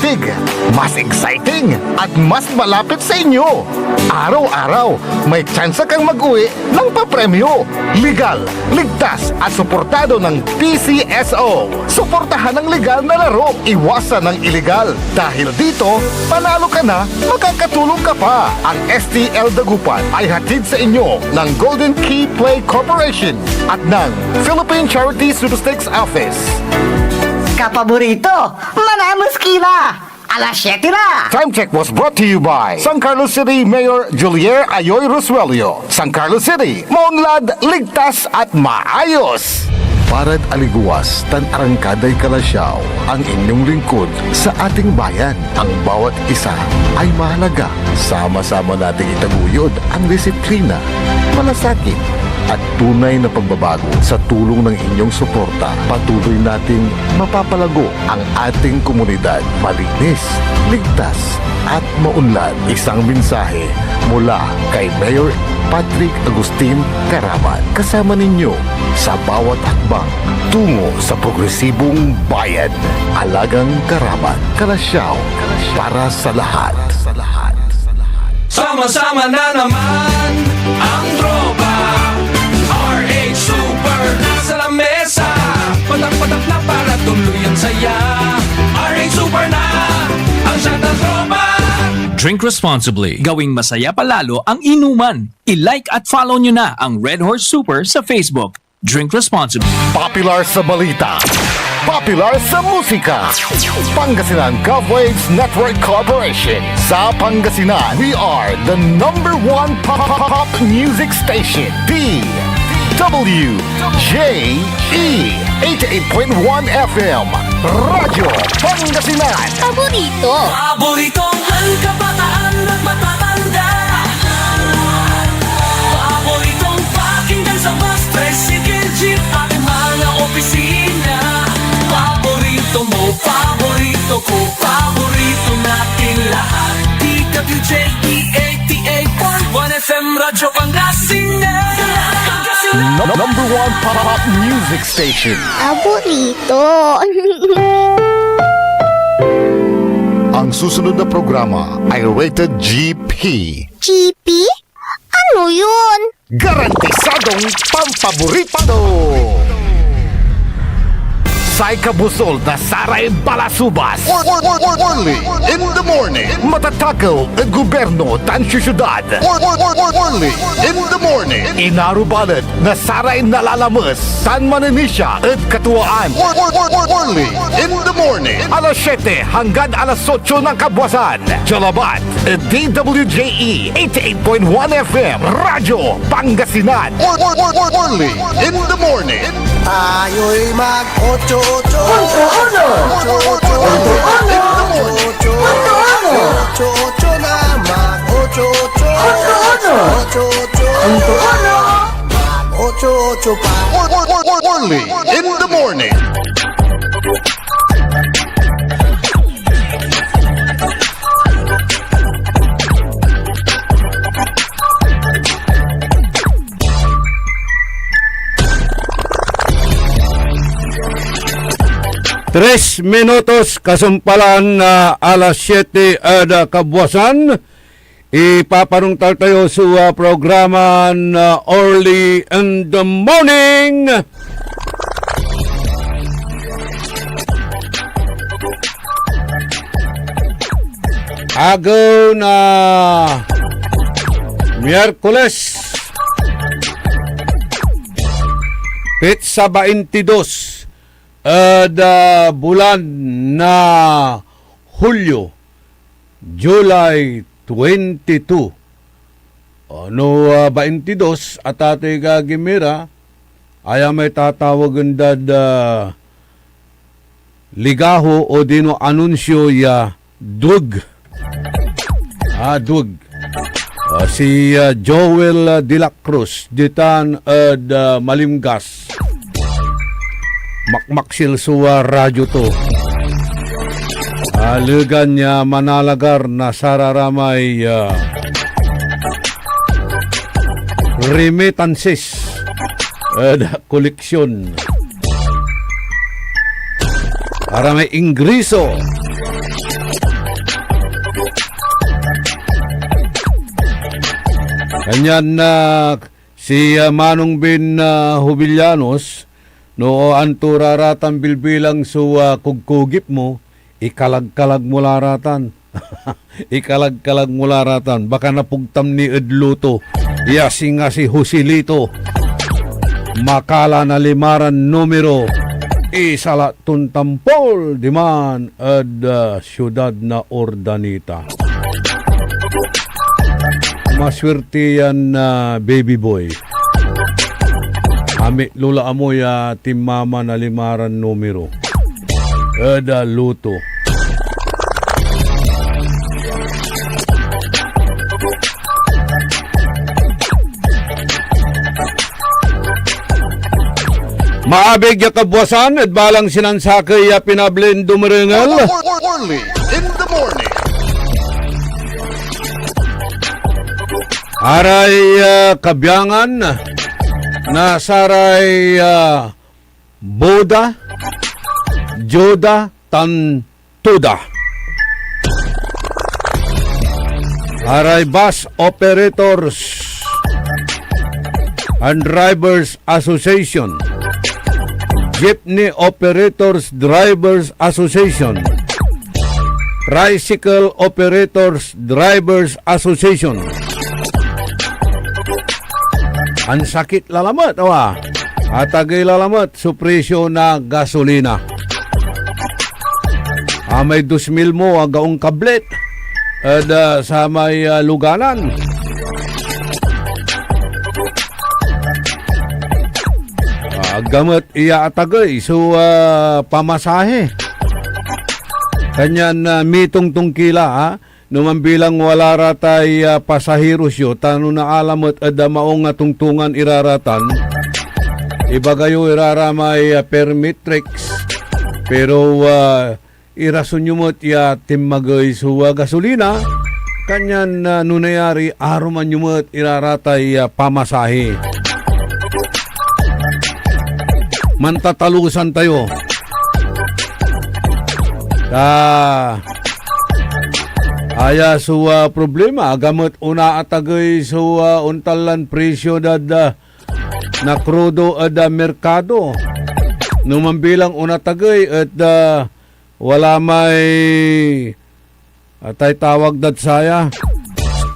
astig, mas exciting, at mas malapit sa inyo. Araw-araw, may tsansa kang mag-uwi ng papremyo. Legal, ligtas at suportado ng PCSO. Suportahan ang legal na laro, iwasan ng illegal. Dahil dito, panalo ka na, makakatulong ka pa. Ang STL Dagupan ay hatid sa inyo ng Golden Key Play Corporation at ng Philippine Charity Superstakes Office. Kapaborito, manamos kila! Alas 7 na! Time check was brought to you by San Carlos City Mayor Julier Ayoy Rosuelio. San Carlos City, maunlad, ligtas at maayos. Parad aliguas, tan arangkaday kalasyaw, ang inyong lingkod sa ating bayan. Ang bawat isa ay mahalaga. Sama-sama nating itaguyod ang disiplina, malasakit, at tunay na pagbabago. Sa tulong ng inyong suporta, patuloy nating mapapalago ang ating komunidad. Malinis, ligtas, at maunlad. Isang mensahe mula kay Mayor Patrick Agustin Caraman. Kasama ninyo sa bawat hakbang tungo sa progresibong bayan. Alagang Caraman, Kalasyaw, para sa lahat. Sama-sama na naman ang tropa RH Super sa lamesa. Patak-patak na para tuloy ang saya. RH Super na ang shot ng tropa. Drink responsibly. Gawing masaya palalo ang inuman. I-like at follow nyo na ang Red Horse Super sa Facebook. Drink responsibly. Popular sa balita, popular sa musika. Pangasinan GovWaves Network Corporation. Sa Pangasinan, we are the #1 pop music station. DWJE 88.1 FM. Radyo Pangasinan. Paborito. Paboritong ang kabataan at matatanda. Paboritong pakinggan sa bus, tricycle, jeep at mga opisina. Paborito mo, paborito ko, paborito natin lahat. DWJE 88.1 FM, Radyo Pangasinan. #1 pop music station. Paborito. Ang susunod na programa ay rated GP. GP? Ano yun? Garantisadong pampaborito! Sai Kabusol na Saray Balasubas. Only in the morning. Matatakaw at gobyerno tan syudad. Only in the morning. Inarubalat na Saray Nalalamas tan Maninisya at Katuwaan. Only in the morning. Alas 7 hanggang alas 8 ng Kabuasan. Jalabat at DWJE 88.1 FM. Radyo Pangasinan. Only in the morning. Tayo'y mag-8-8 na mag-8-8 pa. Only in the morning. Tres minutos kasumpalan na alas 7 na kabuwasan. Ipapanungtal tayo sa programa na Early in the Morning. Agaw na Miyerkules, Petsa 22 bulan na Hulyo, July 22. Ano 22 at ato'y gagimira ay may tatawagan ligaho o dino anunsyo ya dug. Dug. Si Joel De La Cruz ditan Malimgas. Makmaksil suwa radyo to. Lugan niya manalagar na sararamay remittances koleksyon. Para may ingreso Kanyan na si Manong bin Hubillanos no anturaratan bilbilang su kugkugip mo ikalag-kalag mo laratan. Ikalag-kalag mo laratan. Baka napugtam ni Edluto. Yasi nga si Joselito. Makala na limaran numero. Isala tuntampol di man ad syudad na Ordanita. Maswerte yan na baby boy. Ami lula amoy tim mama na limaran numero. Ada luto. Maabig ya kabwasan at balang sinansakay ya pinablin dumarengal. Early in the morning. Aray kabyangan na saray Boda Joda Tantuda. Aray Bus Operators and Drivers Association, Jeepney Operators Drivers Association, Tricycle Operators Drivers Association. Ang sakit lalamat, awa. Atagay lalamat, su presyo na gasolina. May 2,000 mo, agaong kablet. At sa may luganan. Gamit iya atagay, so pamasahe. Kanyan mitong tungkila, ha? Numan bilang wala ratay pasahiros yo, tano na alamat ada maong tungtungan iraratan. Ibagayo iraramay permitrix. Pero irason nyo mo't timmagay suwa gasolina. Kanyan nunayari aruman nyo mo't iraratay pamasahe. Mantatalusan tayo. Aya suwa problema gamot una atagay suwa untalan presyo dada na krudo ada merkado. Numambilang una tagay at wala may atay tawag dad saya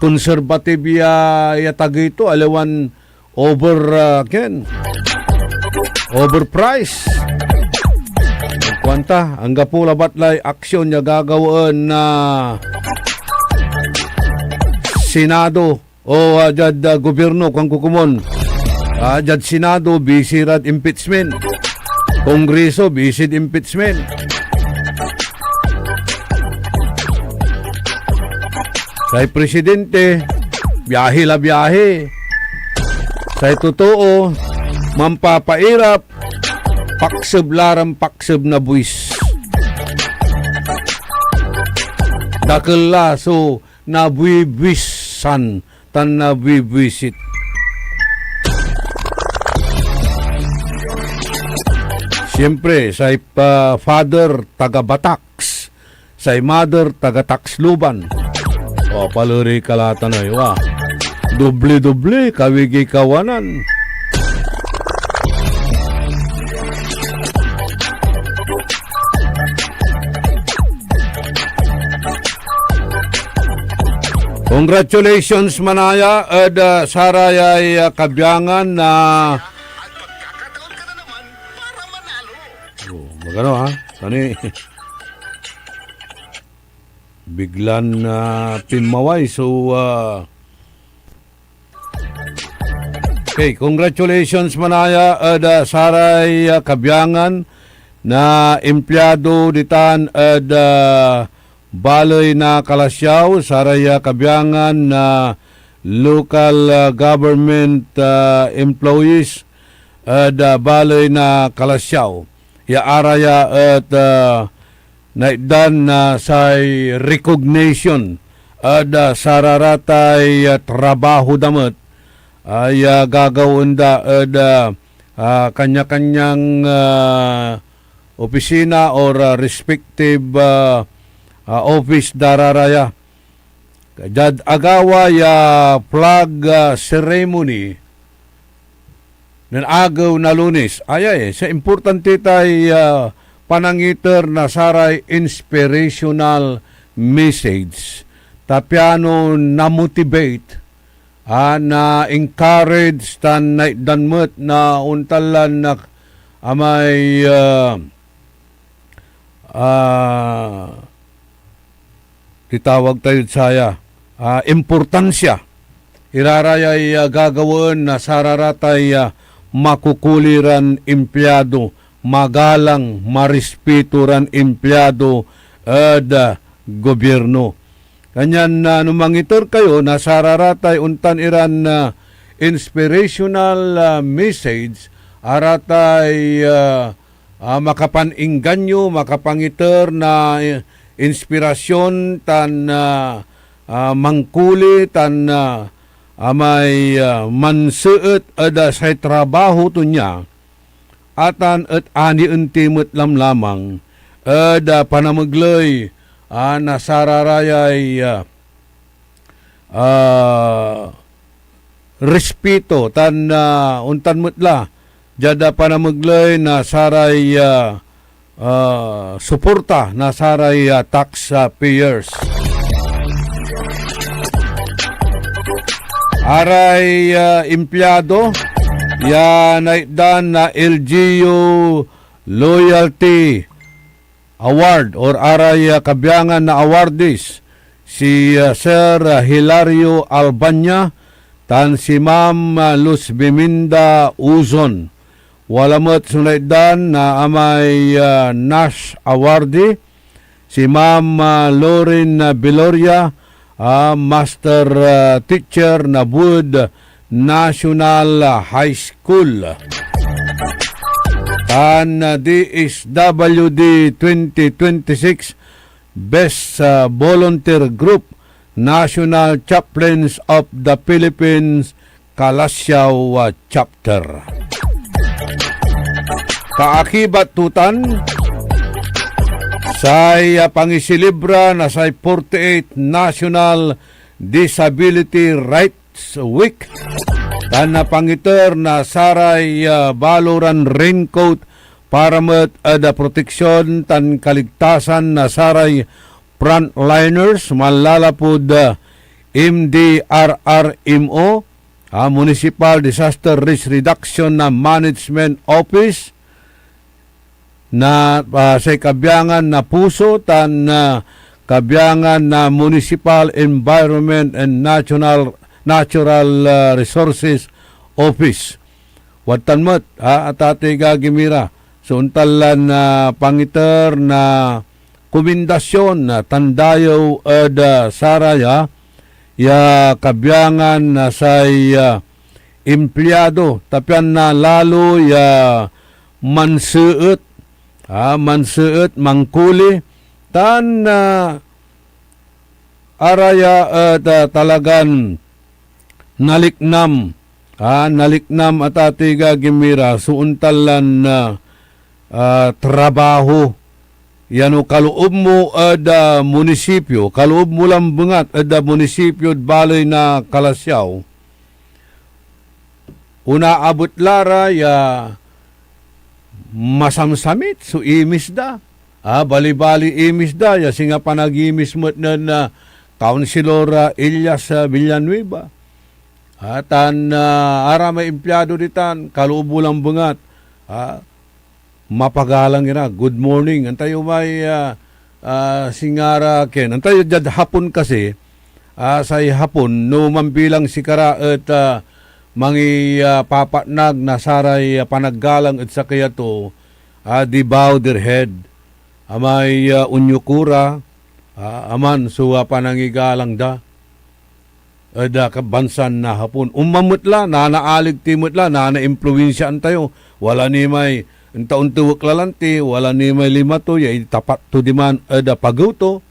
conservative ya tagay ito alawan overprice. Kwanta ang gapula batlay aksyon niya gagawin na Senado o jad gobyerno kung kukumon. Jad Senado bisirad impeachment. Kongreso bisid impeachment. Say presidente biyahe la biyahe. Say totoo mampapairap pakseb laram pakseb na buwis. Dakela so nabuibwisan tan nabuibwisit. Siyempre, say father taga Batax, say mother taga Taxluban. O paluri kalata na yun. Doble-doble kawigi kawanan. Congratulations manaya at sarayay kabyangan na magano ha? Tani biglan na pinmaway so okay, congratulations manaya at saray kabyangan na empleyado ditan at Baloy na Kalasyaw, saraya kabyangan na local government employees at Baloy na Kalasyaw. Yaaraya at naidan na say recognition at sararatay trabaho damat ay gagawin da at kanya-kanyang opisina or respective office dararaya Jad agawa ya flag ceremony ng agaw na Lunes. Ayay, sa importante tay panangiter na saray inspirational message. Tapiano na motivate na encourage tan danmet na untalan na amay titawag tayo saya importansya irarayay gagawin na sararatay makukuliran empleyado, magalang marispituran empleyado at gobyerno. Kanyan na numangitor kayo na sararatay untan iran inspirational message aratay makapaningganyo, makapangiter na inspirasyon tan mangkuli tan amay manseet ada sa trabaho to niya atan at ani untimot lamang ada panamaglay nasararayay respeto tan untan mutla jada panamaglay na saray suporta na saray tax payers. Aray empleyado yan dan na LGU Loyalty Award or aray kabiyangan na awardees si Sir Hilario Albania tan si Ma'am Luz Biminda Uzon. Walamot sunaydan na amay Nash Awardee si Ma'am Lauren Biloria, Master Teacher na Wood National High School. Tan DSWD 2026 Best Volunteer Group National Chaplains of the Philippines Calasiao Chapter. Kaakibat tutan say pangisilibra na say 48 National Disability Rights Week tan na pangiter na saray baloran raincoat para met ada proteksyon tan kaligtasan na saray frontliners malalapod MDRRMO Municipal Disaster Risk Reduction na Management Office na sa kabiyangan na puso tan kabiyangan na Municipal Environment and Natural Resources Office. Watanmat at ate gagimira so untalan na pangiter na komendasyon na tandayaw saraya ya kabiyangan na say empleyado tapian na lalo ya mansuet mangkuli tan araya talagan naliknam at atiga gimira suuntalan na trabaho yano kaloob mo ada munisipyo kaloob mo lang bungat ada munisipyo balay na Calasiao una abot lara ya masamsamit so imis da bali-bali imis da ya singa panagimis mo na Councilor Elias Villanueva tan ara may empleyado ditan kaloob mo lang bungat mapagalang ina good morning antayo may singara ken antayo jad hapon kasi say hapon no mambilang sikara at mangi papatnag na saray panaggalang at sa kaya to di bow their head amay unyukura aman so panangigalang da ada kabansan na hapon umamutla na naalig timutla na na-impluwensya antayo wala ni may taon tuwak lalanti, wala ni may lima to, yay tapat to diman ada paguto,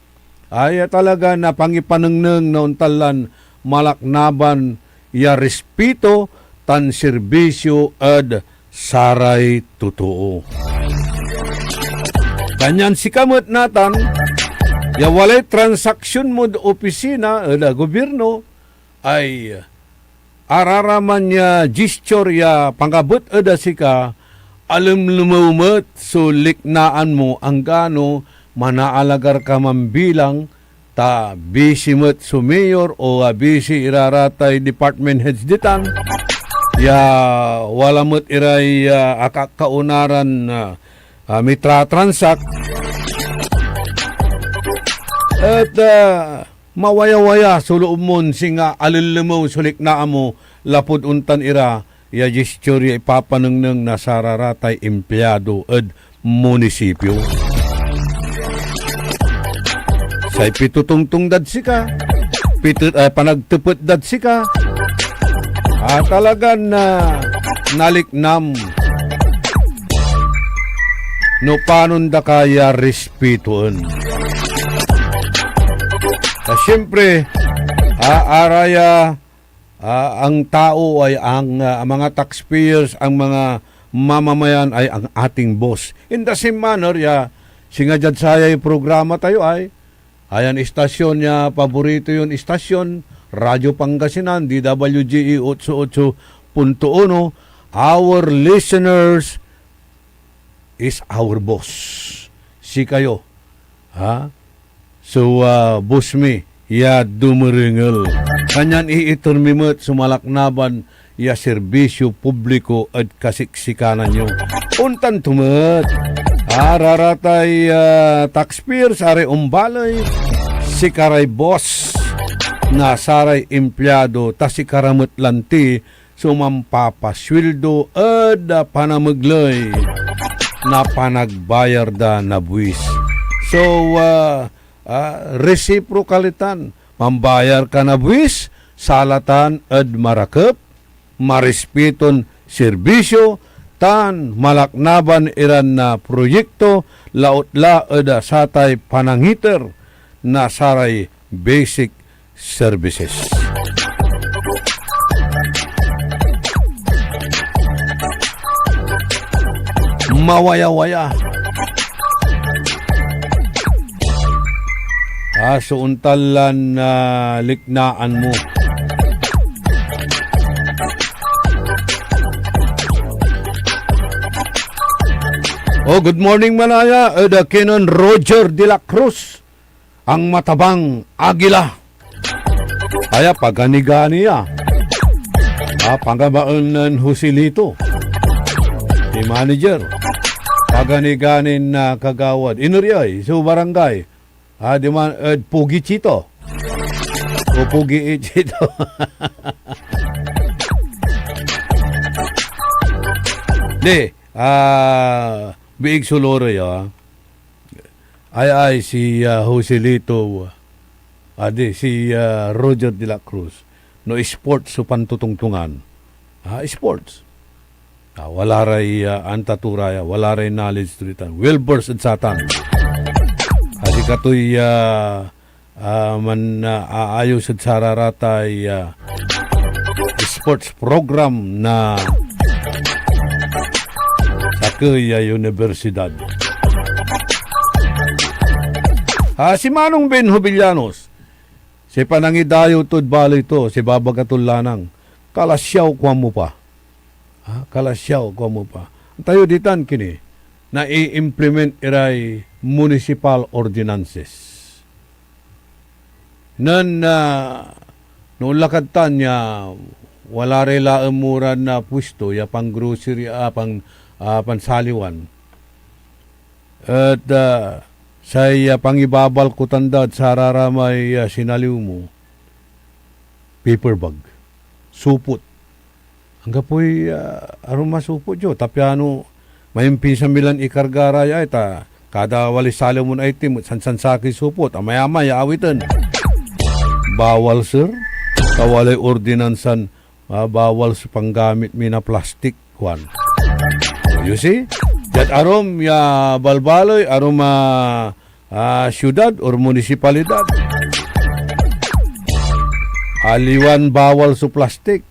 ay talaga na pangipanengneng na untalan malaknaban ya respeto tan serbisyo ad saray totoo. Kanyan si kamot natan, Ya walay transaksyon mo da opisina da gobyerno ay araraman niya gesture ya pangabot ada sika alam lumumot so liknaan mo ang gano manaalagar ka mambilang ta busy mo't so mayor o busy iraratay department heads ditan ya wala mo't iray akakaunaran mitra transact at mawaya-waya suloob mon singa alilimo sulik na mo lapod untan ira ya gesture ya ipapanengneng na sararatay empleyado ed munisipyo. Say pitutungtung dad sika, panagtupot dad sika, talagan na naliknam no panon da kaya respetuan. Siyempre, araya ang tao ay ang mga taxpayers, ang mga mamamayan ay ang ating boss. In the same manner, singa dyan saya yung programa tayo ay ayan istasyon niya, paborito yun istasyon, Radyo Pangasinan, DWGE 88.1. Our listeners is our boss. Si kayo. Ha? So, boss me, ya dumaringel. Kanyan iiturmimot sumalaknaban ya serbisyo publiko at kasiksikanan nyo. Untan tumat. Araratay taxpayers, are umbalay, si karay boss, na saray empleyado, ta si karamot lanti, sumampapaswildo, at panamaglay, na panagbayar da na buwis. So, reciprocalitan, mambayar ka na buwis, salatan, at marakep, marespeton serbisyo, tan malaknaban iran na proyekto laot-la eda satay panangiter na saray basic services. Mawaya-waya. Suuntalan na liknaan mo. Good morning Manaya, the Canon Roger de la Cruz, ang matabang agila. Kaya paganigani pangabaan ng Husilito, si manager, paganiganin na kagawad, inuriay, so barangay, di man, Pugi Chito, o Pugi Chito. Biig Sulore ay si Joselito si Roger de la Cruz no sports so pantutungtungan sports wala ray antaturaya wala ray knowledge tritan well versed at satan kasi katoy man aayos at sararatay sports program na Kaya Universidad. Si Manong Ben Hobillanos, si Panangidayo Tud Baloy to, si Babagatul Lanang, kalasyaw kwa mo pa. Kalasyaw kwa mo pa. Tayo ditan kini, na i-implement iray municipal ordinances. Noon lakad tan niya, wala rin laamuran na pwesto, ya pang grocery, pansaliwan. At sa pangibabal ko tandad sa raramay sinaliw mo, paper bag, supot. Hangga po'y aroma supot yo. Tapiano, may pinsan ikargara ya, kada walis saliw mo na itim, sansansaki supot, amay-amay, awitan. Bawal sir, kawalay ordinansan, bawal sa panggamit mi na plastic, Juan. You see? That arom ya balbaloy, arom syudad or munisipalidad. Aliwan bawal sa plastik.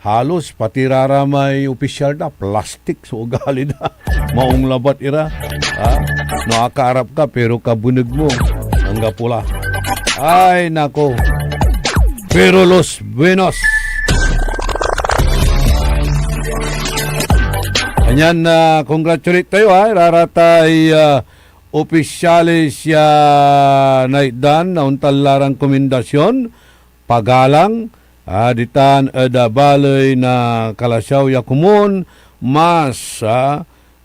Halos pati raramay opisyal na plastik so ugali na. Maong labat ira. Nakakarap ka pero kabunag mo. Mangga pula. Ay, nako. Pero los buenos. Kanyan na congratulate tayo ha. Raratay opisyalis ya naitdan na untalarang komendasyon. Pagalang. Ditan ada balay na kalasyaw ya kumun. Mas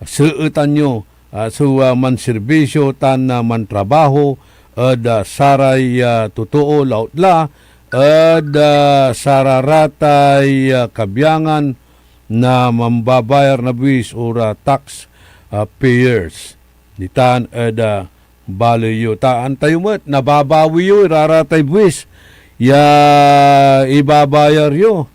seutan nyo. Manserbisyo tan mantrabaho. Ada saray totoo lautla. Ada sararatay kabyangan na mambabayar na buwis ora tax payers. Ditan ada balayo. Taan tayo mo't nababawi yo, iraratay buwis. Ya ibabayar yo.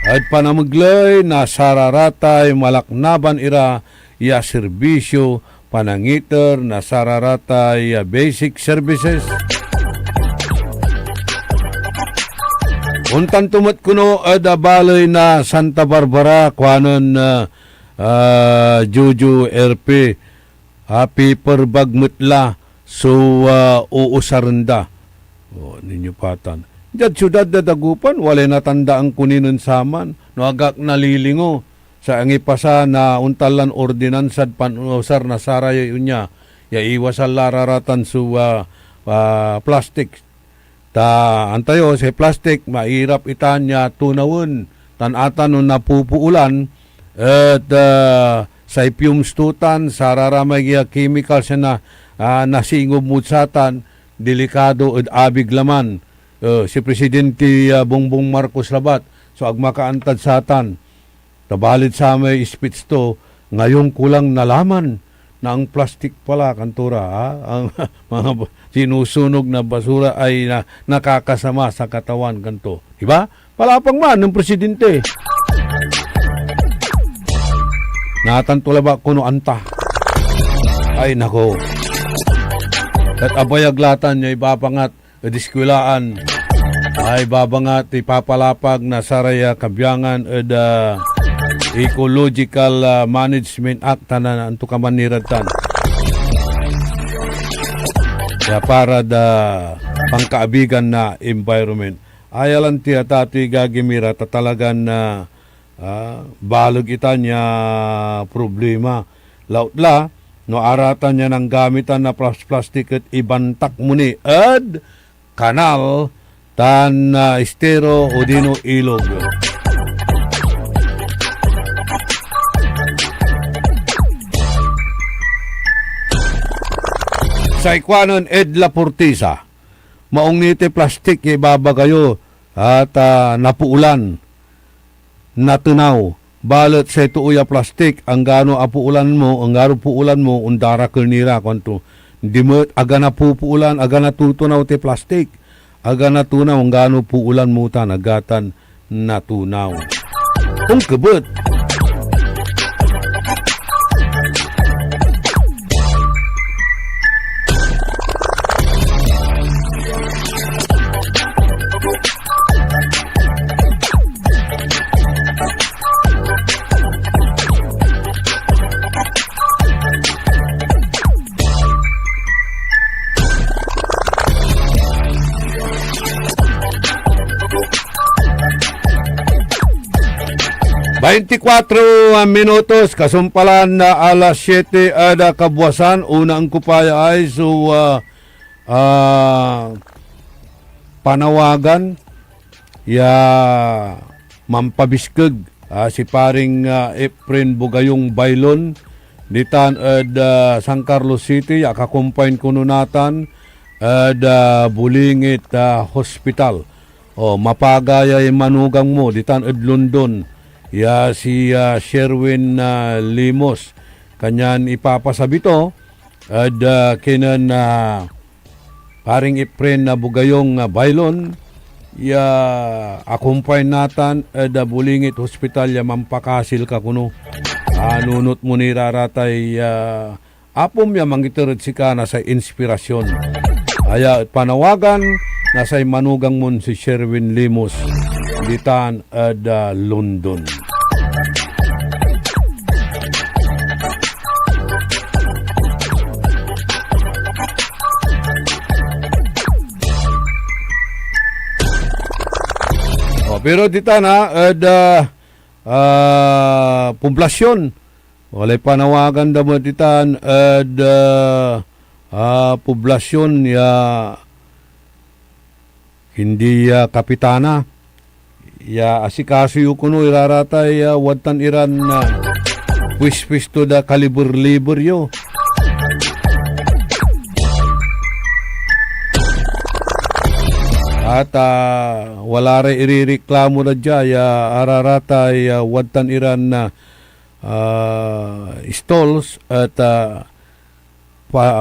At panamaglay na sararatay malaknaban ira ya serbisyo panangiter na sararatay basic services. Untan tumat kuno ada balay na Santa Barbara kuanon Juju RP paper bag mutla so uusaranda. Ninyo patan. Diyan syudad na dagupan, wala natanda ang kuninon saman. No agak nalilingo sa angipasa na untalan ordinansad panusar na saray unya. Ya iwas ang lararatan su plastic. Ta antayo sa plastic mahirap itanya tunawon tanatan no napupuulan at sa fumestutan sararamay chemical siya na nasingob mutsatan delikado at abig laman si Presidente Bongbong Marcos labat so agmakaantad satan tabalit sa may speech to ngayong kulang nalaman na ang plastic pala kantura ang mga sinusunog na basura ay nakakasama sa katawan kanto. Diba? Palapang man ng presidente. Natantula ba kuno anta? Ay nako. At abayaglatan niya ipapangat diskwilaan ay babangat ipapalapag na saraya kabyangan Ecological Management Act na anto kamaniratan. Kaya para da pangkaabigan na environment. Ayalan tiya tato'y gagimira tatalagan na balog ita niya problema. Lautla, no aratan niya ng gamitan na plastic at ibantak muni ad kanal tan estero o dino ilog. Sa ikwanon Edla Portisa, maong nite plastic ibaba kayo at napuulan, natunaw, balot sa ituuya plastic, ang gano apuulan mo, ang gano puulan mo, undara kernira, kwanto, di mo, aga na pupuulan, aga na tutunaw te plastic, aga na tunaw, ang gano puulan mo ta, nagatan natunaw. Kung kabut, minutos, kasumpalan na alas 7 ada kabuwasan, una ang kupaya ay so panawagan ya mampabiskeg si paring Efren Bugayong Baylon ditan San Carlos City ya kakumpain kununatan Bulingit Hospital mapagaya manugang mo ditan London ya si Sherwin Limos kanyan ipapasabi to kinan paring Efren na Bugayong Baylon ya akumpay natan Bulingit Hospital ya mampakasil ka kuno nunot mo ni raratay apom ya mangitered si ka na sa inspirasyon aya panawagan nasay manugang mon si Sherwin Limos ditan London. Pero dita na, poblasyon. Walay panawagan da mo ditan, poblasyon ya hindi kapitana. Ya asikaso yu kuno iraratay watan iran na wish to da kalibur-libur yo. At wala rin irireklamo na dya, araratay watan iran na stalls at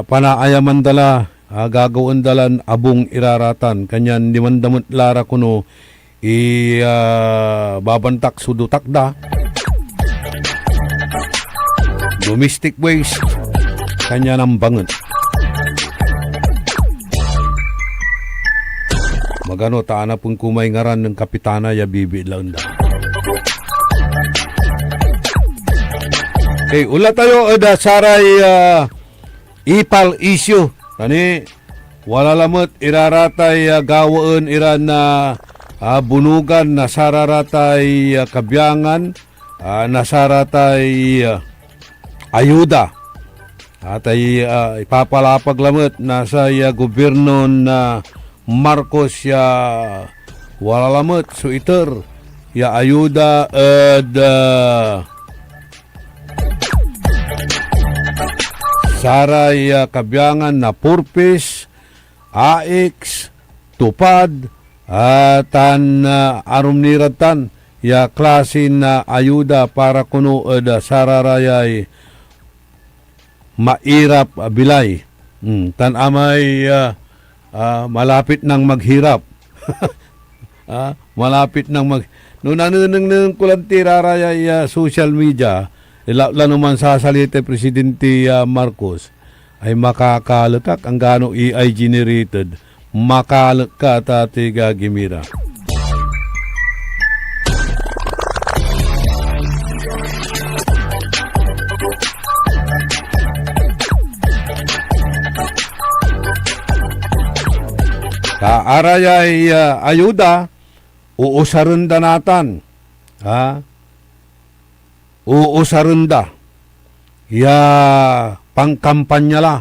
panaayaman dala, gagawin dalan abong iraratan. Kanyan dimandamot lara kuno, babantak sudutakda. Domestic waste, kanya ng bangon. Magano taana pong kumay ngaran ng kapitana ya bibi lang da. Okay, ula tayo da saray ipal issue. Tani wala lamot iraratay gawaan iran na bunugan na sararatay kabyangan na saratay ayuda. At ay ipapalapag lamot nasa gobyerno na Marcos ya wala lamot so iter ya ayuda saray kabyangan na purpose AX tupad tan arum niratan ya klase na ayuda para kuno sararayay mairap bilay tan amay malapit nang maghirap. Malapit nang nung nanunang kulantiraraya social media, la naman sasalita Presidente Marcos, ay makakalakak ang gano AI generated, makalaka tati gagimira. Arayay ayuda, uusarunda natan. Uusarunda. Ya pangkampanya la.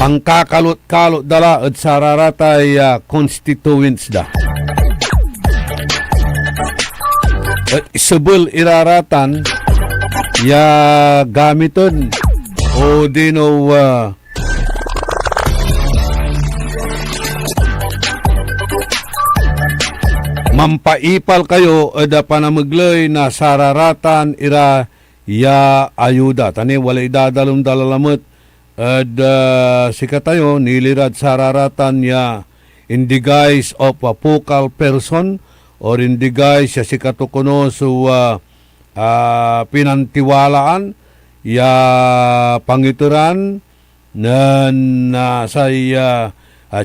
Pangkakalot-kalot dala at sararatay constituents da. Sebel iraratan ya gamiton o dino mampaipal kayo ada panamaglay na sararatan ira ya ayuda tani wala idadalom dalalamot sikatayo nilirad sararatan ya in the guise of a focal person or in the guise siya si katukuno so pinantiwalaan ya pangituran na sa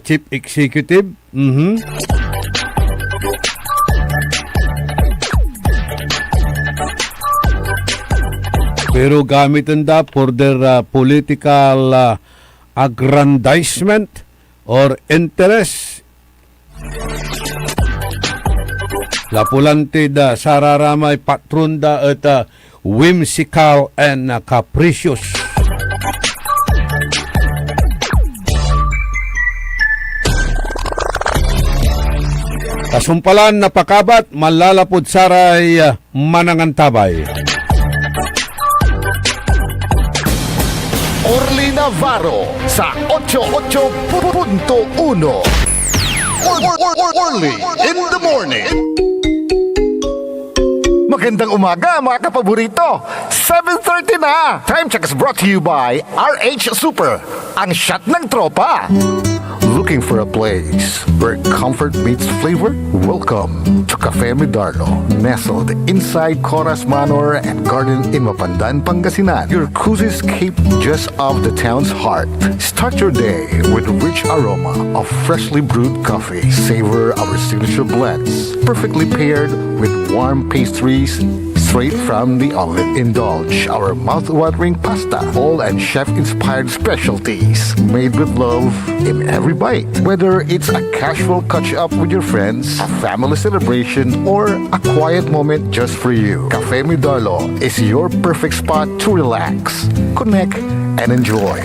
chief executive pero gamitin da for their political aggrandizement or interest. Lapulante da sararamay patron da at whimsical and capricious. Kasumpalan na pakabat, malalapod saray manangantabay. Orly Navarro sa 88.1 Orly in the morning. Magandang umaga mga kapaborito. 7:30 na. Time check is brought to you by RH Super, ang shot ng tropa. Looking for a place where comfort meets flavor? Welcome to Cafe Medardo, nestled inside Coras Manor and Garden in Mapandan, Pangasinan. Your cozy escape just off the town's heart. Start your day with a rich aroma of freshly brewed coffee. Savor our signature blends, perfectly paired with warm pastries, straight from the oven. Indulge our mouth-watering pasta, all and chef-inspired specialties, made with love in every bite. Whether it's a casual catch-up with your friends, a family celebration, or a quiet moment just for you, Cafe Midarlo is your perfect spot to relax, connect, and enjoy.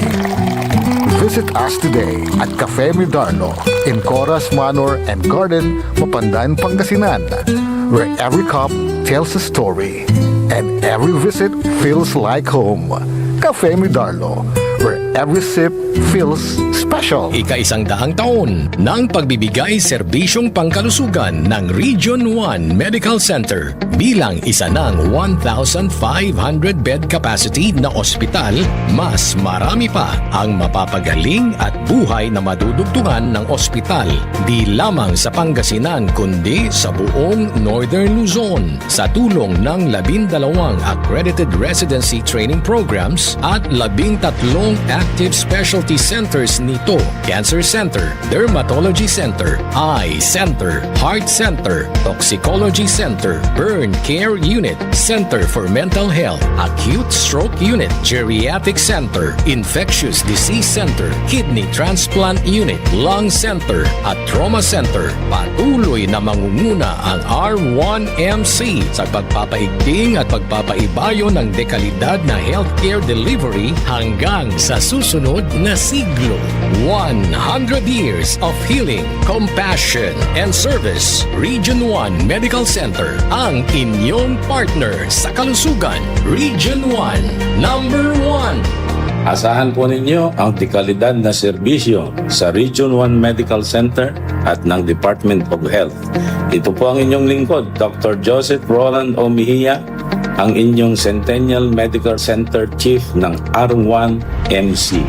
Visit us today at Cafe Midarlo in Coras Manor and Garden, Mapandan, Pangasinan, where every cup tells a story and every visit feels like home. Cafe Midarlo, where every sip feels special. Ika-100 taon ng pagbibigay serbisyong pangkalusugan ng Region 1 Medical Center bilang isa ng 1,500 bed capacity na ospital, mas marami pa ang mapapagaling at buhay na madudugtungan ng ospital di lamang sa Pangasinan kundi sa buong Northern Luzon sa tulong ng 12 accredited residency training programs at 13 active specialty centers nito: Cancer Center, Dermatology Center, Eye Center, Heart Center, Toxicology Center, Burn Care Unit, Center for Mental Health, Acute Stroke Unit, Geriatric Center, Infectious Disease Center, Kidney Transplant Unit, Lung Center, at Trauma Center. Patuloy na mangunguna ang R1MC sa pagpapaigting at pagpapaibayo ng dekalidad na healthcare delivery hanggang sa susunod na siglo. 100 years of healing, compassion, and service. Region 1 Medical Center ang inyong partner sa kalusugan. Region 1, number 1. Asahan po ninyo ang dekalidad na serbisyo sa Region 1 Medical Center at ng Department of Health. Ito po ang inyong lingkod, Dr. Joseph Roland O. Mejia, ang inyong Centennial Medical Center Chief ng R1MC.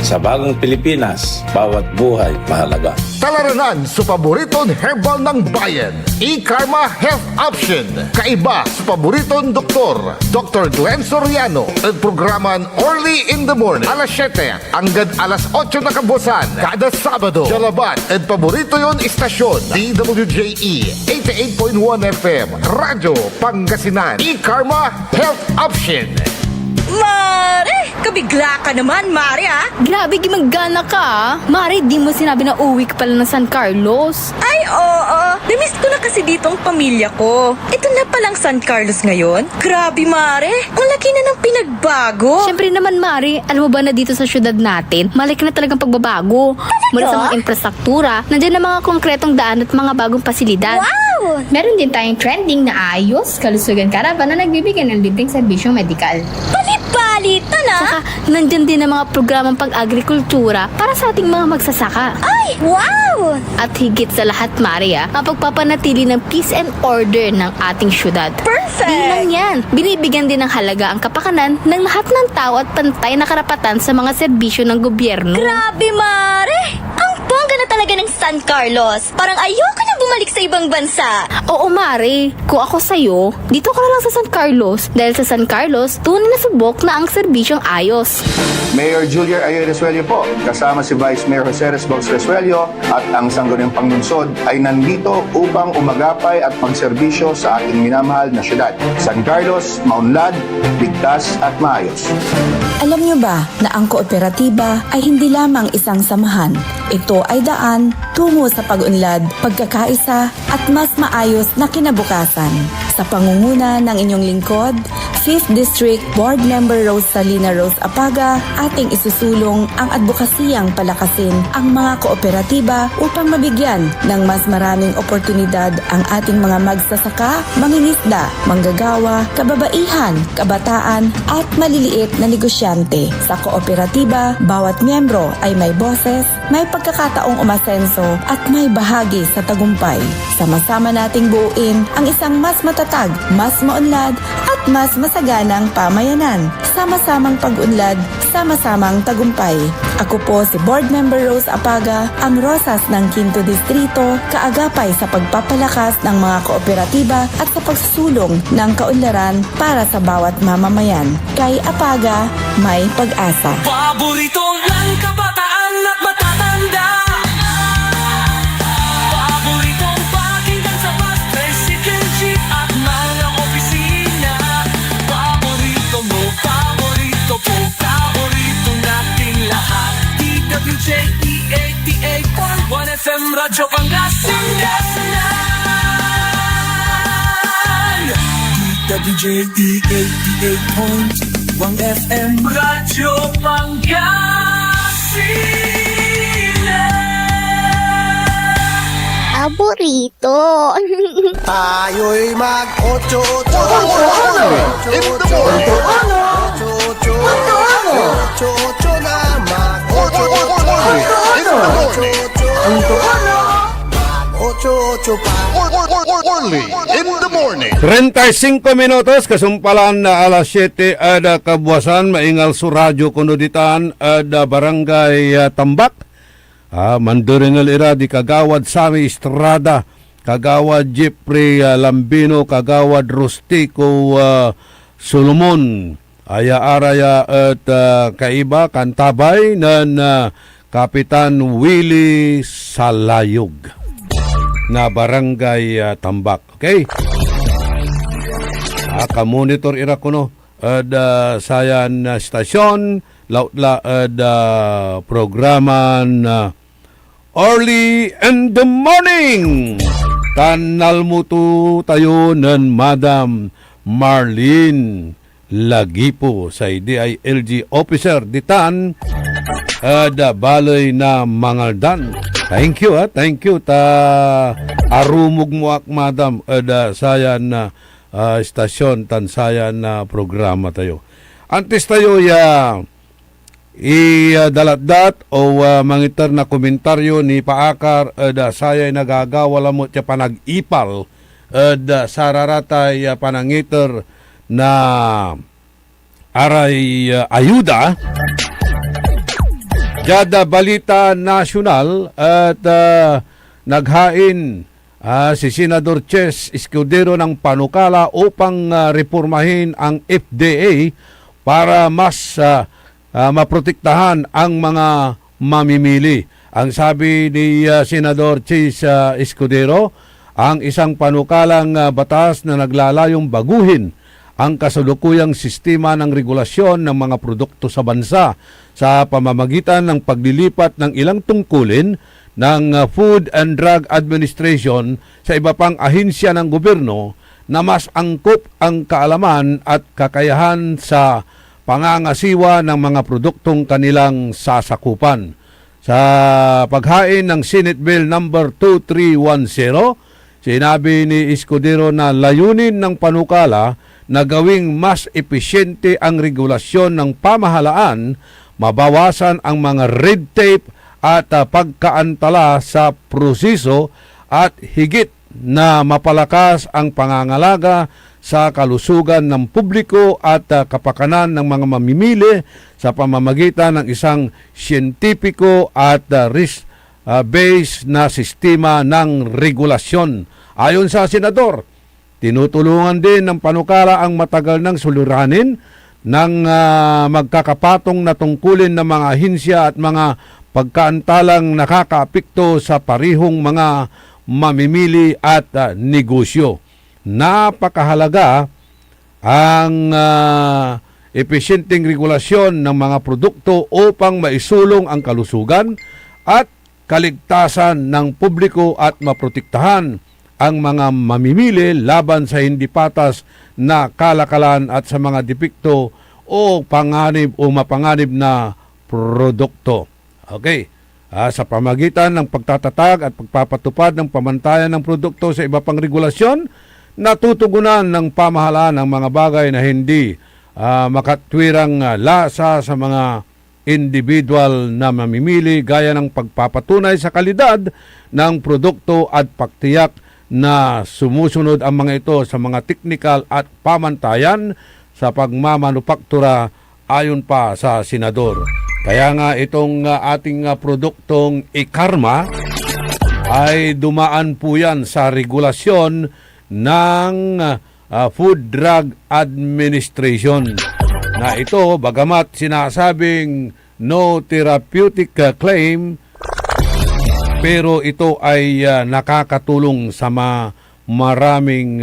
Sa bagong Pilipinas, bawat buhay mahalaga. Talaranan sa paboritong herbal ng bayan, E-Karma Health Option. Kaiba sa paboritong doktor, Dr. Glenn Soriano. At programan Early in the Morning, alas 7 hanggang alas 8 na kabusan, kada Sabado. Jalaban at paborito yon istasyon, DWJE 88.1 FM, Radyo Pangasinan. E-Karma Health Option. Mare! Kabigla ka naman, Mare, ha? Grabe, gimagana ka, ah. Mari, di mo sinabi na uwi ka pala ng San Carlos. Ay, oo. Namiss ko na kasi dito ang pamilya ko. Ito na palang San Carlos ngayon. Grabe, Mare. Ang laki na ng pinagbago. Siyempre naman, Mari, alam mo ba na dito sa syudad natin, malaki na talagang pagbabago. Mula sa mga infrastruktura, nandiyan na mga konkretong daan at mga bagong pasilidad. Wow! Meron din tayong trending na ayos, kalusugan karavan na nagbibigay ng libreng serbisyong medikal. Palita na! Saka, nandyan din ang mga programang pag-agrikultura para sa ating mga magsasaka. Ay, wow! At higit sa lahat, Maria, ang pagpapanatili ng peace and order ng ating syudad. Perfect! Di lang yan, binibigyan din ng halaga ang kapakanan ng lahat ng tao at pantay na karapatan sa mga serbisyo ng gobyerno. Grabe, Mare! Ang bongga na talaga ng San Carlos. Parang ayoko na bumalik sa ibang bansa. Oo, Mari. Kung ako sa'yo, dito ka na lang sa San Carlos. Dahil sa San Carlos, tunay na subok na ang serbisyong ayos. Mayor Julier Ayoy Resuello po, kasama si Vice Mayor Jose Resbox Resuello at ang Sangguniang Panglungsod ay nandito upang umagapay at magserbisyo sa ating minamahal na syudad. San Carlos, maunlad, ligtas at maayos. Alam niyo ba na ang kooperatiba ay hindi lamang isang samahan? Ito ay daan tungo sa pag-unlad, pagkakaisa at mas maayos na kinabukasan. Sa pangunguna ng inyong lingkod, 5th District Board Member Rosalina Rose Apaga, ating isusulong ang advokasiyang palakasin ang mga kooperatiba upang mabigyan ng mas maraming oportunidad ang ating mga magsasaka, mangingisda, manggagawa, kababaihan, kabataan at maliliit na negosyante. Sa kooperatiba, bawat miyembro ay may boses, may pagkakataong umasenso at may bahagi sa tagumpay. Sama-sama nating buuin ang isang mas matatag, mas maunlad at mas masaganang pamayanan. Sama-samang pag-unlad, sama-samang tagumpay. Ako po si Board Member Rose Apaga, ang Rosas ng 5th Distrito, kaagapay sa pagpapalakas ng mga kooperatiba at sa pagsusulong ng kaunlaran para sa bawat mamamayan. Kay Apaga, may pag-asa. Paboritong lang kabataan at matatanda. Paboritong pakinggan sa bus, tricycle, jeep at mga opisina. WJD 88.1 FM Radyo Pangasinan. Paborito. Tayo'y mag-ocho-ocho. Ocho-ocho na Ocho-ocho pa. Early in the morning. 35 minutos, kasumpalan na alas 7 ada kabuasan, maingal su radyo kunuditan ada barangay Tambak. Manduringal ira di Kagawad Sami Estrada, Kagawad Jeffrey Lambino, Kagawad Rustico Solomon. Aya araya at kaiba kantabay nan Kapitan Willie Salayog na barangay Tambak. Okay? Ka-monitor ira kuno sayan stasyon lautla programan Early in the Morning. Tanal mo to tayo nan Madam Marlene Lagipo sa DILG officer ditan balay na Mangaldan. Thank you ta arumog mo ak madam sayan na stasyon tan sayan na programa tayo. Antes tayo dalat-dat o mangitar na komentaryo ni Paakar sayay nagagawala mo tiya panag-ipal sararatay panangitar na aray ayuda Jada Balita Nasional at naghain si Senador Ches Escudero ng panukala upang reformahin ang FDA para mas maprotektahan ang mga mamimili. Ang sabi ni Senador Ches Escudero, ang isang panukalang batas na naglalayong baguhin ang kasalukuyang sistema ng regulasyon ng mga produkto sa bansa sa pamamagitan ng paglilipat ng ilang tungkulin ng Food and Drug Administration sa iba pang ahensya ng gobyerno na mas angkop ang kaalaman at kakayahan sa pangangasiwa ng mga produktong kanilang sasakupan. Sa paghain ng Senate Bill number 2310, sinabi ni Escudero na layunin ng panukala na gawing mas epesyente ang regulasyon ng pamahalaan, mabawasan ang mga red tape at pagkaantala sa proseso at higit na mapalakas ang pangangalaga sa kalusugan ng publiko at kapakanan ng mga mamimili sa pamamagitan ng isang siyentipiko at risk-based na sistema ng regulasyon. Ayon sa senador, tinutulungan din ng panukala ang matagal ng suliranin ng magkakapatong na tungkulin ng mga ahensya at mga pagkaantalang nakakaapekto sa parihong mga mamimili at negosyo. Napakahalaga ang epesyenteng regulasyon ng mga produkto upang maisulong ang kalusugan at kaligtasan ng publiko at maprotektahan ang mga mamimili laban sa hindi patas na kalakalan at sa mga depekto o panganib o mapanganib na produkto. Okay. Sa pamagitan ng pagtatatag at pagpapatupad ng pamantayan ng produkto sa iba pang regulasyon, natutugunan ng pamahalaan ang mga bagay na hindi makatwirang lasa sa mga individual na mamimili gaya ng pagpapatunay sa kalidad ng produkto at pagtiyak na sumusunod ang mga ito sa mga teknikal at pamantayan sa pagmamanupaktura ayon pa sa senador. Kaya nga itong ating produktong ikarma ay dumaan po yan sa regulasyon ng Food Drug Administration na ito bagamat sinasabing no therapeutic claim, pero ito ay nakakatulong sa maraming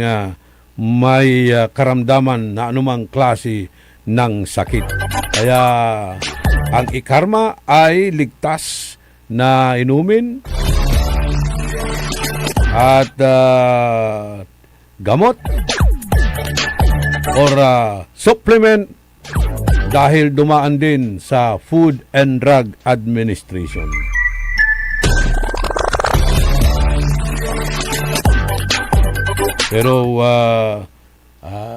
may karamdaman na anumang klase ng sakit. Kaya ang ikarma ay ligtas na inumin at gamot or supplement dahil dumaan din sa Food and Drug Administration. Pero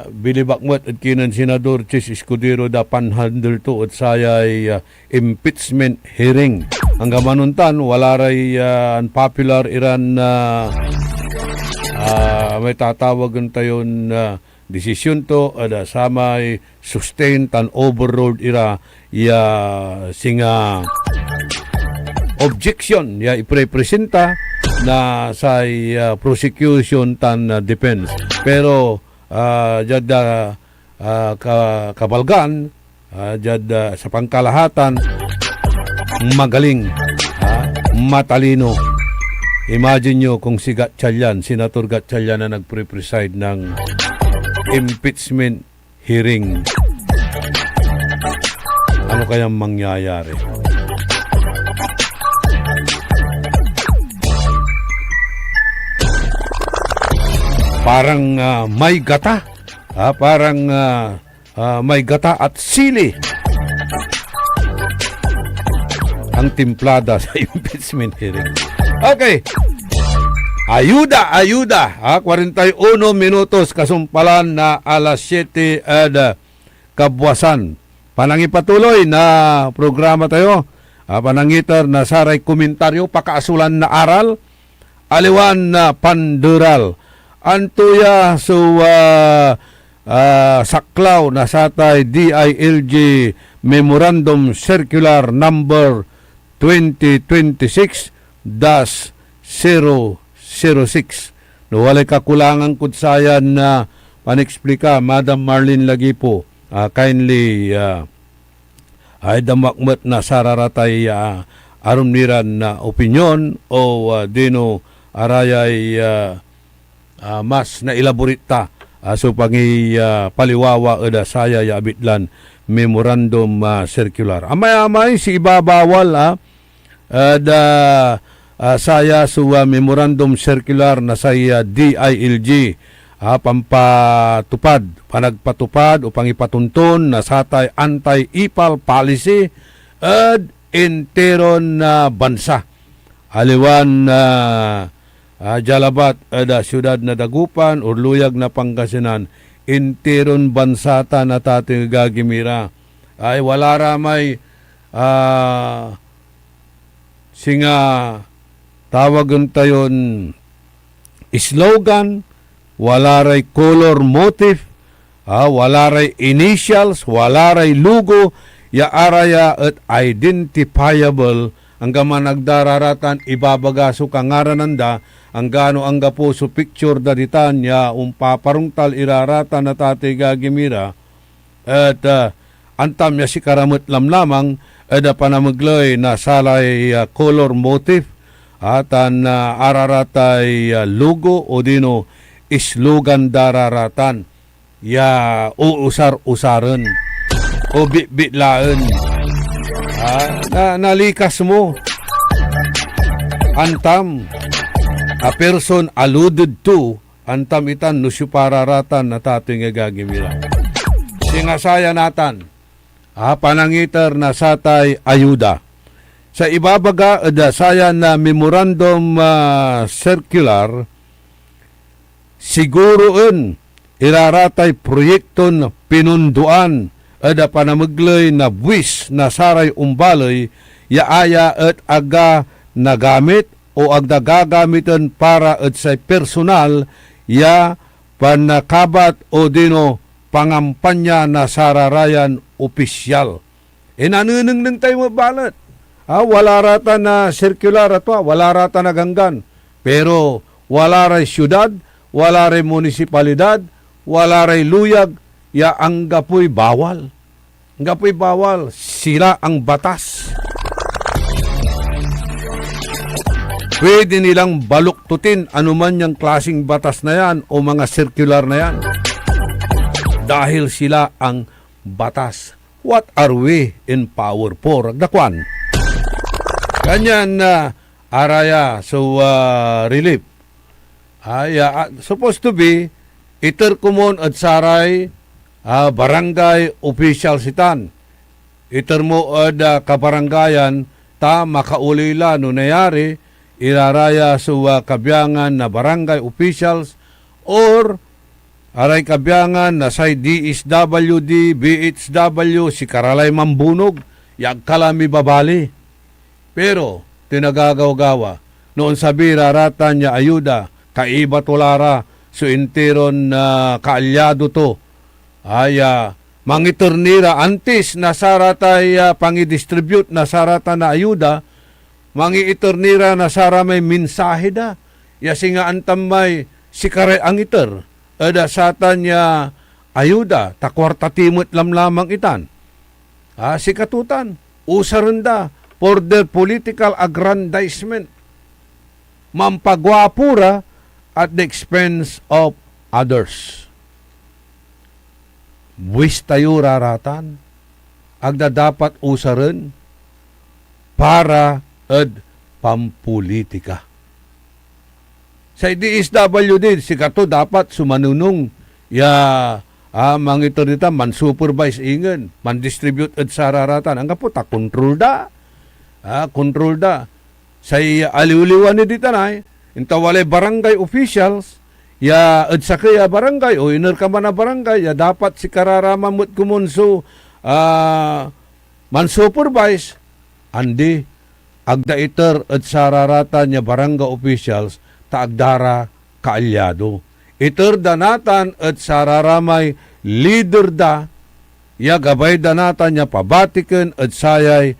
bilibakmat at kinan Senador Chis Escudero da panhandle to at sayay impeachment hearing. Ang gamanuntan, wala ray unpopular iran may tatawagan tayon desisyon to ada samay sustain tan overruled ira ya singa objection ya iprepresenta na sa prosecution tan defense. Pero jada kabalgan jada sa pangkalahatan magaling, matalino. Imagine nyo kung si Gatchalian, Senator Gatchalian na nagpre-preside ng impeachment hearing. Ano kayang mangyayari? Parang may gata. Parang may gata at sili ang timplada sa impeachment hearing. Okay. Ayuda. 41 minutos kasumpalan na alas 7 kabwasan. Panangipatuloy na programa tayo. Panangitar na saray komentaryo, pakaasulan na aral, aliwan na pandural. Antuya saklaw na satay DILG Memorandum Circular Number 2026-006. Walay kakulangan kutsayan na panexplika, Madam Marlene Lagipo. Kindly ay damakmat na sararatay aron niran na opinyon o dino arayay mas na ilaborita so pangi paliwawa eda saya ya abitlan memorandum circular. Amay-amay si ibabawal saya suwa memorandum circular na saya DILG pampatupad, panagpatupad o pangipatuntun na satay anti-ipal policy at interon na bansa. Aliwan Jalabat ada syudad na Dagupan o luyag na Pangasinan, interon bansata na tating gagimira. Ay wala ramay singa tawagan tayon slogan, wala ray color motif, wala ray initials, wala ray logo, ya araya at identifiable ang gaman nagdararatan ibabagaso kangarananda ang gano ang gapuso picture daditan ya paparungtal irarata na tate gagimira at antam ya si karamot lamlamang ada panamagloy na salay color motif atan araratay logo o dino islugan dararatan ya uusar-usaran o bitlaan nalikas mo antam a person alluded to antam itan no pararatan na tating gagimira singasaya natan panangitar na satay ayuda sa ibabaga saya na memorandum circular siguroon iraratay proyekton pinunduan ada panamaglay na buwis na saray umbaloy yaaya at aga nagamit o agda gagamitan para at sa personal ya panakabat o dino pangampanya na sararayan opisyal. Nanunang tayo mabalat. Wala rata na circular ato, wala rata na ganggan. Pero wala ray syudad, wala ray munisipalidad, wala ray luyag, ya ang gapoy bawal. Ang gapoy bawal, sila ang batas. Pwede nilang baluktutin anuman yung klaseng batas na yan o mga circular na yan. Dahil sila ang batas. What are we in power for? Dakwan. Ganyan na araya so relief. Supposed to be iter kumon at saray barangay official sitan. Iter mo kabarangayan ta makaulila no nayari iraraya sa kabyangan na barangay officials or aray kabyangan na say DSWD, BHW, si Karalay Mambunog, yag kalami babali. Pero, tinagagaw-gawa, noon sabi raratan niya ayuda, kaiba tulara, so interon na kaalyado to, ay mangiturnira, antes nasaratay pangidistribute nasarata na ayuda, mangiiturnira nasara may mensahe da, yasi nga antamay si Karay ang iter, ada satan niya ayuda, takwarta timot lamang itan. Si katutan, usaranda, for their political aggrandizement. Mampagwapura at the expense of others. Buwis tayo raratan, agda dapat usaran para at pampolitika. Sa DSWD, si kato dapat sumanunong mangito dita, man-supervise ingan, man-distribute at sararatan. Ang kapo, ta-control da. Control da. Sa aliw-liwan ni dita na, intawalay barangay officials, at sa kaya barangay, o iner ka man na barangay, dapat si kararamamot kumunso, man-supervise, andi, agda iter at sararatan niya barangay officials, taagdara kaalyado. Iter danatan at sararamay leader da, ya gabay danatan niya pabatiken at sayay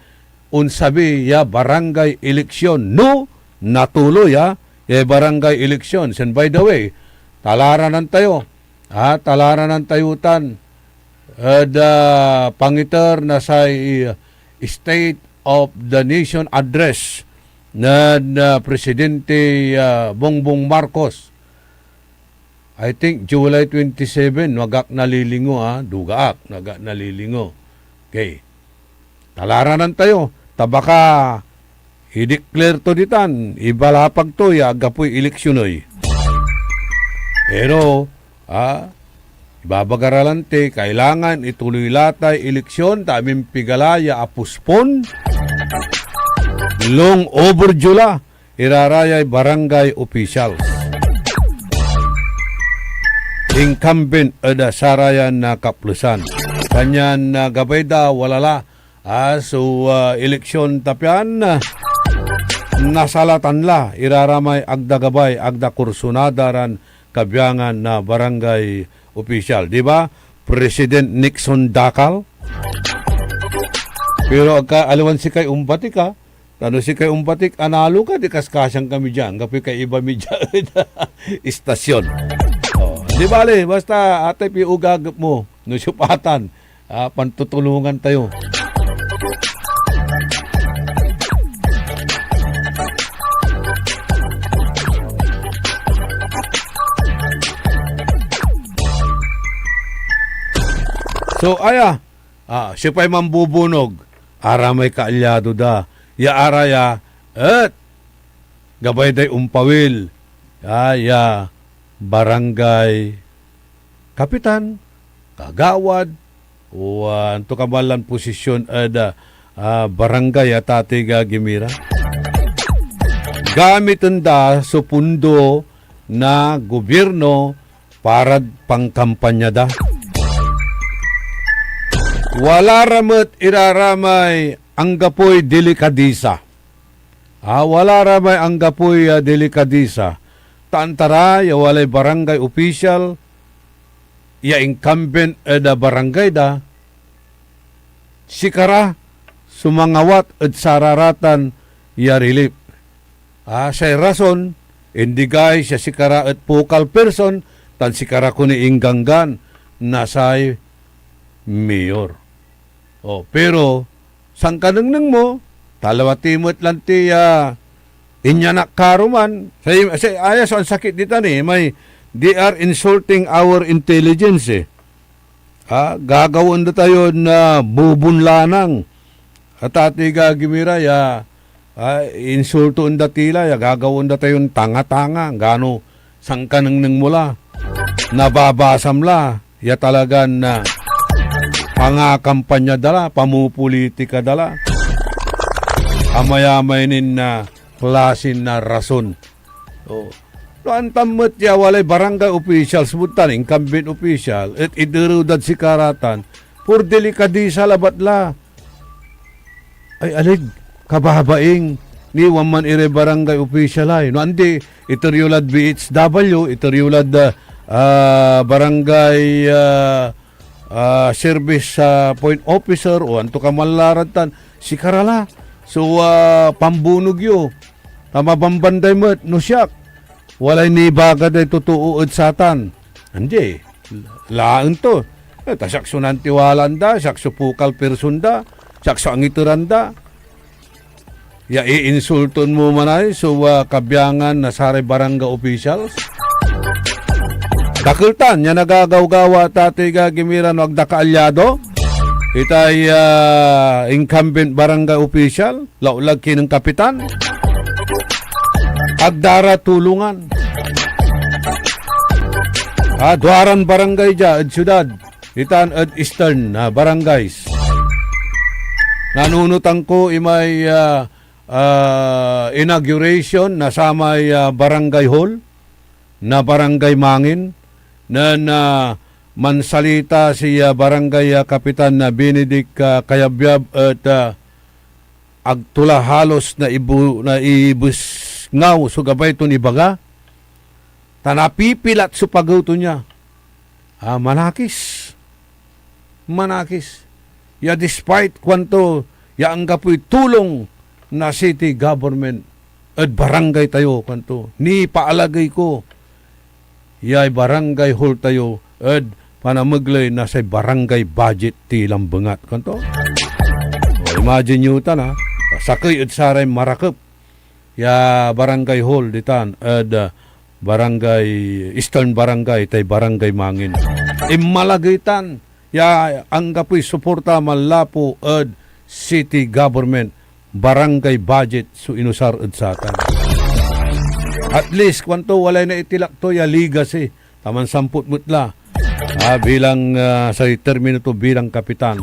unsabi ya barangay eleksyon. No, natuloy ya barangay eleksyon. And by the way, talaranan tayo. Talaranan tayutan. Pangiter na sa State of the Nation Address na Presidente Bongbong Marcos. I think July 27, nagak nalilingo dugaak, nagak nalilingo. Okay. Talaranan tayo. Tabaka i-declare to ditan, ibalapag to, agapoy eleksyonoy. Pero, ibabagaralante, kailangan ituloy latay eleksyon, taming pigalaya apuspon, long overdue la, irarayay barangay officials. Incumbent ada sarayan na kaplusan. Kanyan gabay da walala. Eleksyon tapian nasalatan la iraramay agda gabay agda kursunadaran kabyangan na barangay official, di ba? President Nixon dakal. Pero agka aliwan si kay umbatik tano si kay umbatik analo ka di kaskasyang kami diyan kapi kay iba mi diyan istasyon. Di bale basta atay piugagap mo no supatan pantutulungan tayo. So, siya pa'y mambubunog. Aramay kaalyado da. Ya araya, gabay day umpawil. Barangay kapitan, kagawad, o anto kamalan posisyon barangay at atiga gimira. Gamitin da sa pundo na gobyerno para pangkampanya da. Wala ramot iraramay ang gapoy delikadisa. Wala ramay ang gapoy delikadisa. Taantara, ya walay barangay official, ya incumbent da barangay da, sikara, sumangawat at sararatan ya relief. Say rason, indigay siya sikara at focal person, tan sikara kuni inggangan, nasay mayor. Pero, sang kanungnung mo, talawatimot lang ti inyanak karuman. Ayas ang sakit dito they are insulting our intelligence gagawin na tayo na bubunlanang. At ati gagimira insulto na tila, gagawin na tayo tanga-tanga. Gano sang kanungnung mula, nababasam la, talagan na Pangakampanya dala, pamupolitika dala. Amayamainin na klasin na rason. Oh. Doan tamot ya walay barangay officials butan, incumbent official, at idirudad si karatan, pur delikadisa labatla. Ay alig, kababaing, ni waman ire barangay official ay. No, andi, itoryulad BHW, itoryulad barangay service point officer o anto ka malaratan si karala so pambunog yo tama bambanday mo no siyak walay ni baga day tutuod satan andi laan to tasakso nantiwalan da sakso pukal persunda sakso angituranda ya iinsulton mo manay so kabyangan na sare barangay officials. Dakultan, yan nagagaw-gawa tatay gagimiran wag da kaalyado. Itay incumbent barangay official, laulag kinang kapitan. Agdara tulungan. Duaran barangay dya, ad syudad. Itan ad eastern barangays. Nanunutan ko imay inauguration na samay barangay hall na barangay Mangin. Na mansalita si barangay kapitan na Benedict Kayabyab at agtula halos na ibus ngaw so gabay to ni baga tanapipilat so pagauto niya manakis ya despite kwanto ya ang kapoy tulong na city government at barangay tayo kwanto ni paalagay ko yay barangay hall tayo at panamaglay na sa barangay budget tilang bangat kanto. Imagine nyo tan sakay at saray marakap ya barangay hall ditan at barangay eastern barangay tay barangay Mangin. Malagaytan ya ang kapoy suporta malapo at city government barangay budget so inusar at satan. At least, kwanto walay na itilak to, ya legacy. Taman samput mutla. Bilang, sa termino to, bilang kapitan.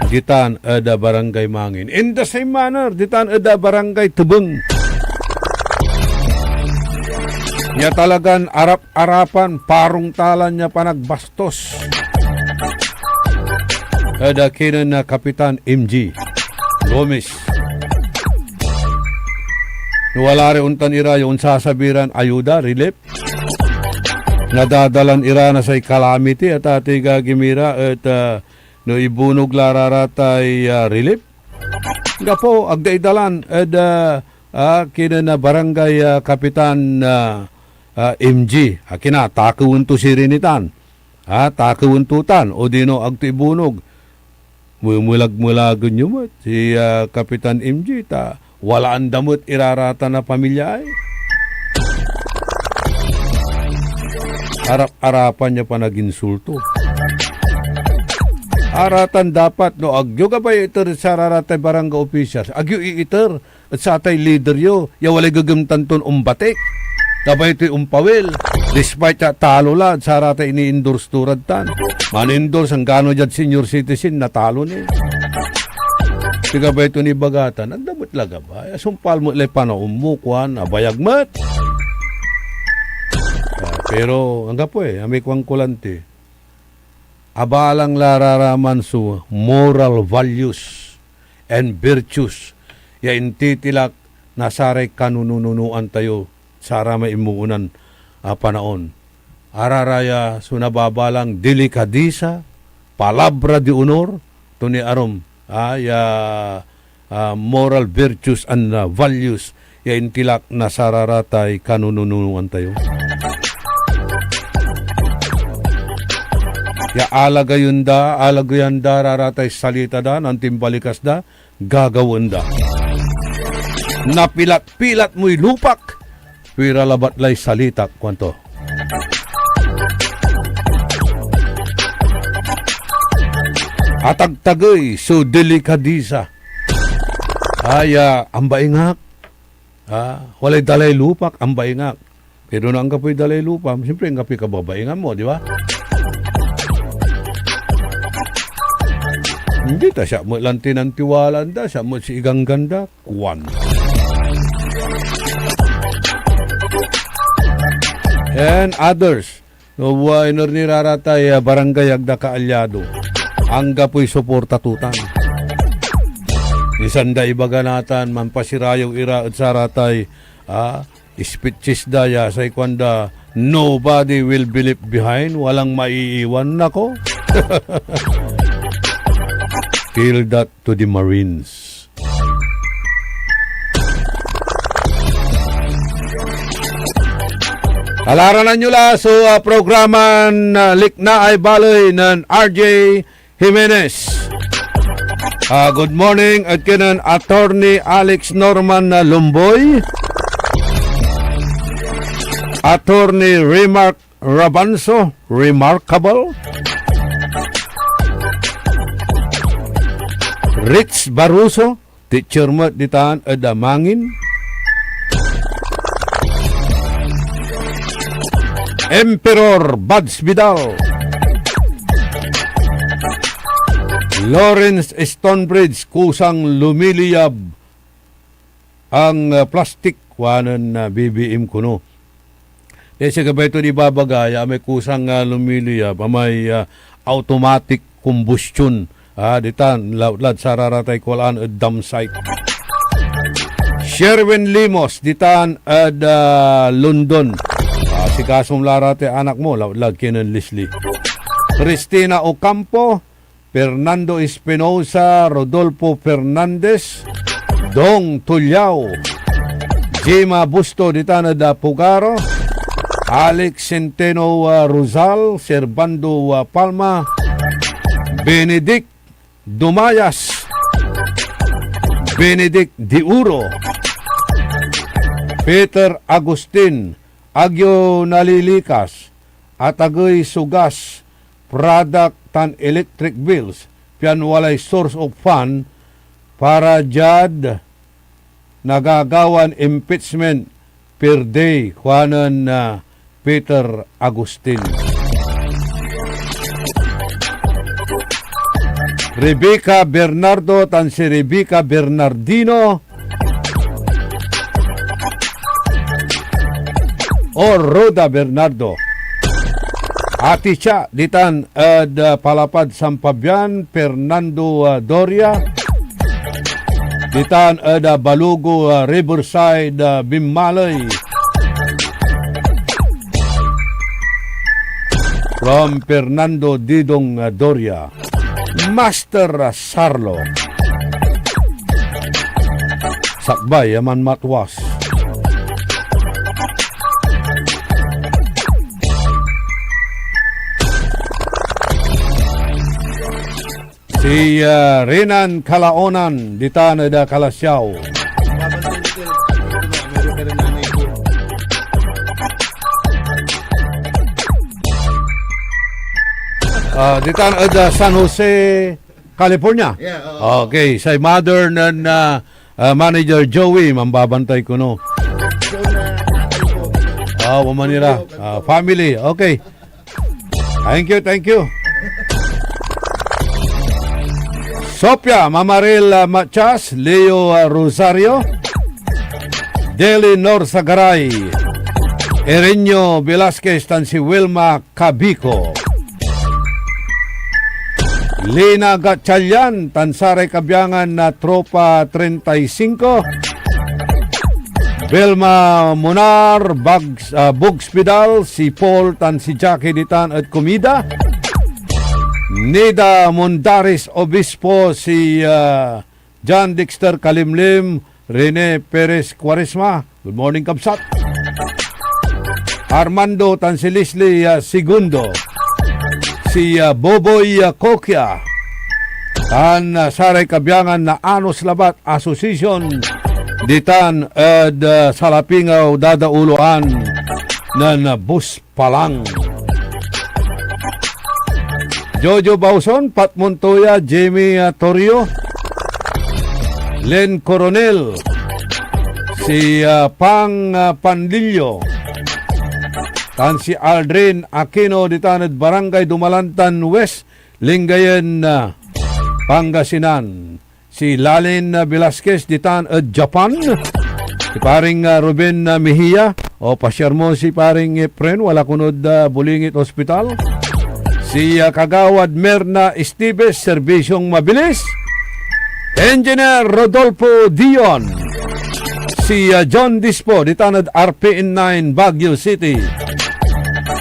Ditan, ada barangay Mangin. In the same manner, ditan, ada barangay Tubeng. Ya talagan, arap-arapan, parong talan niya pa nagbastos. Ada kinan na kapitan MG Gomez. Wala rin untan ira yung sasabiran ayuda, relief. Nadadalan ira na sa calamity at ati gagimira at no ibunog lararatay relief. Nga po, agdaidalan at kina na barangay kapitan MG. Kina, takuun to sirinitan. Takuun tutan o dino agto ibunog. Mumulag-mulagon nyo mo si kapitan MG wala ang damot irarata na pamilya ay. Arap-arapan niya pa nag-insulto. Aratan dapat, no, agyo ka ba iter sa raratay barangay officials? Agyo iiter at sa atay leader yo, ya walay gagamtan ton umbatek. Dabay ito'y umpawil. Despite talo la, sa raratay ini-endorse turad tan. Man-endorse ang gano dyan senior citizen, natalo niya. Tiga ba ito ni bagatan? Ang damot laga ba? Sumpal mo ilay pa na umukuan, abayagmat. Pero, hangga po may kwang kulante. Abalang lararaman su moral values and virtues. Ya intitilak nasaray kanununuan tayo sa may imuunan panaon. Araraya sunababalang delikadisa, palabra di honor, to ni arom. Moral virtues and values ya intilak na sararatay kanununuan tayo. Ya alagayan da raratay salita da ng timbalikas da gagawin da. Napilat-pilat mo'y lupak pira labat lay salita kwanto. Atagtagay so delikadisa. Ang baingak. Walay dalay lupak, ang baingak. Pero na ang kapoy dalay lupa, siyempre ang kapoy kababaingan mo, di ba? Hindi ta siya mo lang tinantiwalaan da, siya mo si igang ganda, kuwan. And others, no inor ni raratay barangay agda kaalyado. Ang gapoy suporta tutan. Isanda ibaganatan mampasirayaw ira at saratay speeches daya sa ikwanda nobody will be left behind, walang maiiwan nako. Feel that to the Marines. Alaranan nyo la so programan Likna ay baloy ng RJ Jimenez. Good morning at kinan Attorney Alex Norman Lumboy, Attorney Remark Rabanso, Remarkable, Rich Baruso, Teacher Mat ditaan Adamangin, Emperor Buds Vidal, Lawrence Stonebridge, kusang lumiliyab ang plastic wanan na BBM kuno. Kasi gabay ito di babagaya, may kusang lumiliyab, may automatic combustion. Ditan, lad sararatay kwalaan at dump site. Sherwin Limos, ditan at London. Si kasong larate anak mo, lag kinan Leslie. Cristina Ocampo, Fernando Espinosa, Rodolfo Fernandez, Dong Tulyao, Jema Busto, ditan at Pugaro, Alex Centeno Rosal, Servando Palma, Benedict Dumayas, Benedict Diuro, Peter Agustin, Agyo Nalilikas, at Agoy Sugas, product tan electric bills, pian walay source of fund para jad nagagawan impeachment per day, kuhanan Peter Agustin. Rebecca Bernardo, tan si Rebecca Bernardino, o Roda Bernardo. Ati siya, ditan Palapad Sampabian, Fernando Doria, ditan Balugo Riverside Bimmalay, from Fernando Didong Doria. Master Sarlo, sakbay yaman matwas. Si Renan Kalaonan, ditan da Kalasyaw. Ditan da San Jose, California. Okay, say mother ng manager Joey, mambabantay ko no. Manila. Family, okay. Thank you. Sopia Mamaril Machas, Leo Rosario, Deli Norsagaray, Erenyo Velasquez, tan si Wilma Cabico, Lina Gatchalian, Tansare Kabyangan na Tropa 35, Belma Monar, Bugs Pidal, si Paul, tan si Jackie Ditan at Komida, Nida Mondaris Obispo, si John Dexter Kalimlim, Rene Perez Quaresma, good morning Kapsat, Armando tan si Leslie Segundo, si Boboy Kokya, tan Saray Kabyangan na Anos Labat Association, ditan Salapingaw dadauluan na bus palang. Jojo Bauson, Pat Montoya, Jamie Torrio, Len Coronel, si Pang Pandillo, tan si Aldrin Aquino, ditanad Barangay Dumalantan West, Lingayen Pangasinan. Si Lalin Velasquez ditan Japan. Si paring Ruben Mejia. O pasyar mo si paring Efren, wala kunod Bulingit Hospital. Si Kagawad Merna Estives, serbisyong mabilis. Engineer Rodolfo Dion. Si John Dispo, ditanad RPN9 Baguio City.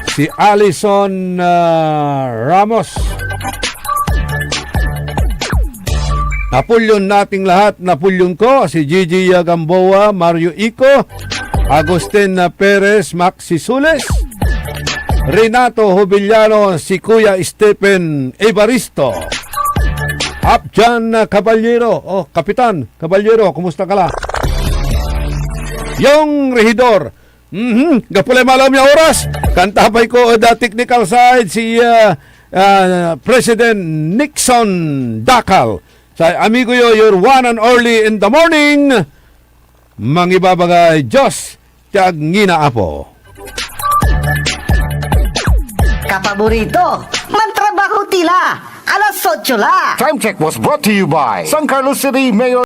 Si Alison Ramos. Napulyon nating lahat, napulyon ko. Si Gigi Gamboa, Mario Ico, Agustin Perez, Maxi Sules, Renato Jubiliano, si Kuya Stephen Evaristo, Abjan Caballero, Kapitan Caballero, kumusta ka la? Yung Regidor, gapulay malam yung oras, kantapay ko the technical side, si President Nixon Dakal, sa amigo yo, your one and only in the morning, mangibabagay Diyos, tiyag ngina apo. Kapaborito, mantrabaho tila. Alas 8 la. Time check was brought to you by San Carlos City Mayor